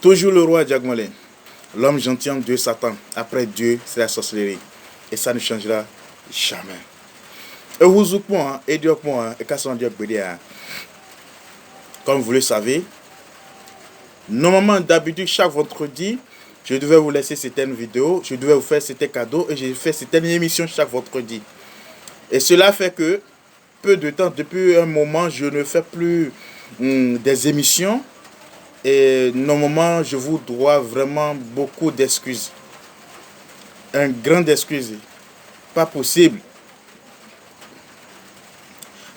Toujours le roi Diagmolé. L'homme gentilhomme Dieu Satan. Après Dieu, c'est la sorcellerie. Et ça ne changera jamais. Et vous et Dieu et comme vous le savez, normalement d'habitude chaque vendredi, je devais vous laisser certaines vidéos, je devais vous faire certains cadeaux et j'ai fait certaines émissions chaque vendredi. Et cela fait que peu de temps, depuis un moment, je ne fais plus des émissions. Et normalement, je vous dois vraiment beaucoup d'excuses. Un grand excuse. Pas possible.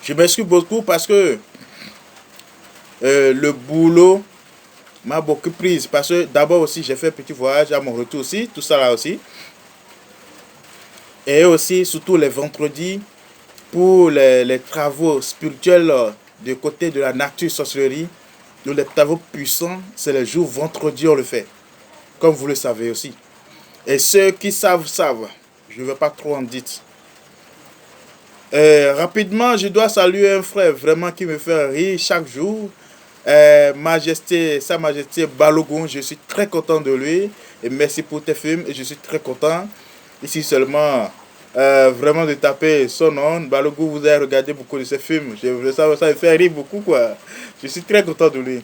Je m'excuse beaucoup parce que le boulot m'a beaucoup prise. Parce que d'abord aussi, j'ai fait un petit voyage à mon retour aussi. Tout ça là aussi. Et aussi, surtout les vendredis, pour les travaux spirituels du côté de la nature sorcellerie. Les travaux puissants, c'est les jours vendredi on le fait. Comme vous le savez aussi. Et ceux qui savent, savent. Je ne vais pas trop en dire. Rapidement, je dois saluer un frère vraiment qui me fait rire chaque jour. Majesté, Sa Majesté Balogun, je suis très content de lui. Et merci pour tes films. Et je suis très content. Ici seulement, vraiment de taper son nom. Balogun, vous avez regardé beaucoup de ses films. Ça me fait rire beaucoup, quoi. Je suis très content de lui.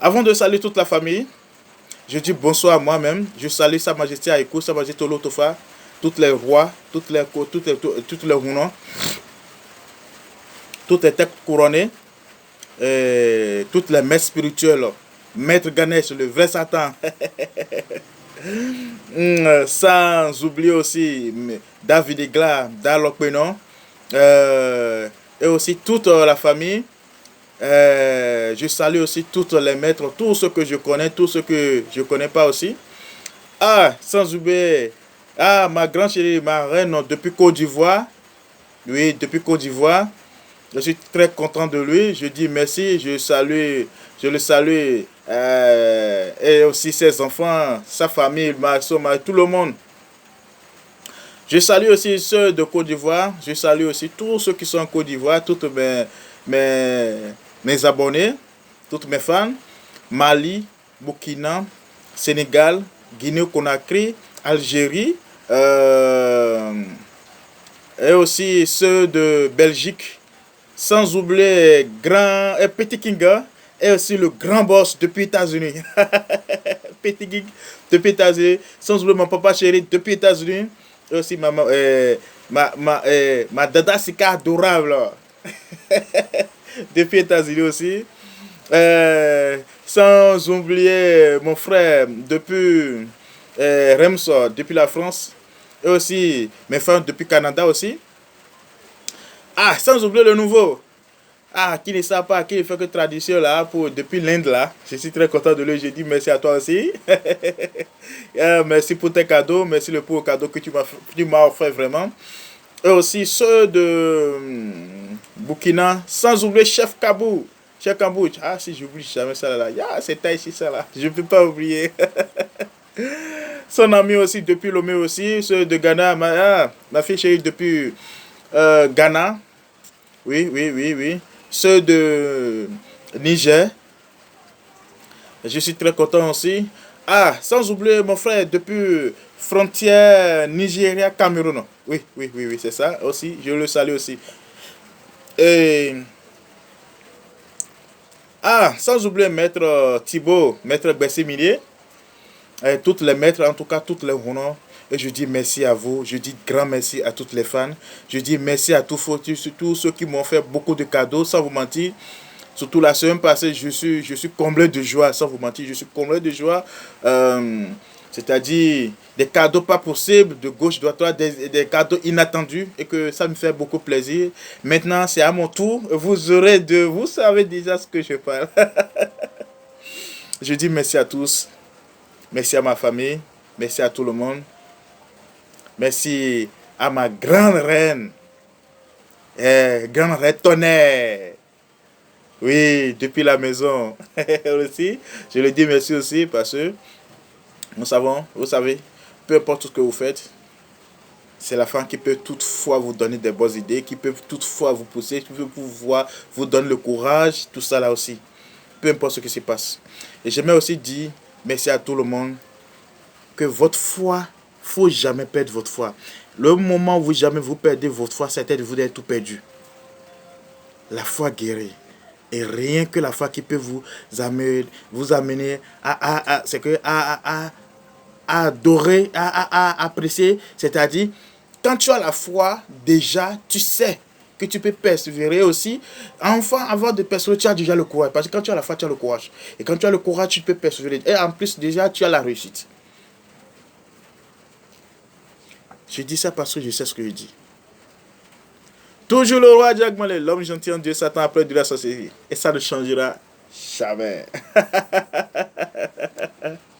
Avant de saluer toute la famille, je dis bonsoir à moi-même. Je salue Sa Majesté Aïkou, Sa Majesté Olotofa, tous les rois, toutes les rounons, toutes les têtes couronnées, toutes les maîtres spirituelles, Maître Ganesh, le vrai Satan. Sans oublier aussi David Igla, Dalokbenon, et aussi toute la famille. Je salue aussi tous les maîtres, tous ceux que je connais, tous ceux que je ne connais pas aussi. Ah, sans oublier, ma grande chérie, ma reine, depuis Côte d'Ivoire. Oui, depuis Côte d'Ivoire. Je suis très content de lui. Je dis merci, je le salue. Et aussi ses enfants, sa famille, tout le monde. Je salue aussi ceux de Côte d'Ivoire. Je salue aussi tous ceux qui sont en Côte d'Ivoire, toutes mes abonnés, toutes mes fans, Mali, Burkina, Sénégal, Guinée-Conakry, Algérie, et aussi ceux de Belgique, sans oublier grand et Petit Kinga, et aussi le grand boss depuis les États-Unis. Petit King depuis les États-Unis, sans oublier mon papa chéri depuis les États-Unis, et aussi ma dada Sika adorable. Depuis les États-Unis aussi. Sans oublier mon frère depuis Rems, depuis la France. Et aussi mes frères depuis Canada aussi. Sans oublier le nouveau. Qui ne sait pas, qui ne fait que tradition là, depuis l'Inde là. Je suis très content de lui. Je dis merci à toi aussi. Merci pour tes cadeaux. Merci pour le cadeau que tu m'as offert vraiment. Et aussi ceux de Burkina, sans oublier Chef Kabou. Chef Kabou, si j'oublie jamais ça là. C'est ici ça là. Je ne peux pas oublier. Son ami aussi depuis Lomé aussi. Ceux de Ghana, ma fille chérie depuis Ghana. Oui. Ceux de Niger. Je suis très content aussi. Sans oublier mon frère depuis frontière Nigeria-Cameroun. Oui, c'est ça aussi. Je le salue aussi. Et sans oublier Maître Thibaut, Maître Bessimilier. Toutes les maîtres, en tout cas, toutes les honneurs. Et je dis merci à vous. Je dis grand merci à toutes les fans. Je dis merci à tous ceux qui m'ont fait beaucoup de cadeaux, sans vous mentir. Surtout la semaine passée, je suis comblé de joie, sans vous mentir. Je suis comblé de joie. C'est-à-dire des cadeaux pas possibles, de gauche, de droite, des cadeaux inattendus. Et que ça me fait beaucoup plaisir. Maintenant, c'est à mon tour. Vous savez déjà ce que je parle. Je dis merci à tous. Merci à ma famille. Merci à tout le monde. Merci à ma grande reine. Grande reine Tonnerre. Oui, depuis la maison. Aussi, je le dis merci aussi parce que vous savez, peu importe ce que vous faites, c'est la femme qui peut toutefois vous donner des bonnes idées, qui peut toutefois vous pousser, qui peut pouvoir vous donner le courage, tout ça là aussi. peu importe ce qui se passe. Et j'aimerais aussi dire merci à tout le monde que votre foi, faut jamais perdre votre foi. Le moment où jamais vous perdez votre foi, c'est peut-être vous d'être tout perdu. La foi guérit. Et rien que la foi qui peut vous amener c'est que à adorer, à apprécier. C'est-à-dire, quand tu as la foi, déjà, tu sais que tu peux persévérer aussi. Enfin, avant de persévérer, tu as déjà le courage. Parce que quand tu as la foi, tu as le courage. Et quand tu as le courage, tu peux persévérer. Et en plus, déjà, tu as la réussite. Je dis ça parce que je sais ce que je dis. Toujours le roi Jack Malé, l'homme gentil en Dieu, Satan après de la société. Et ça ne changera jamais.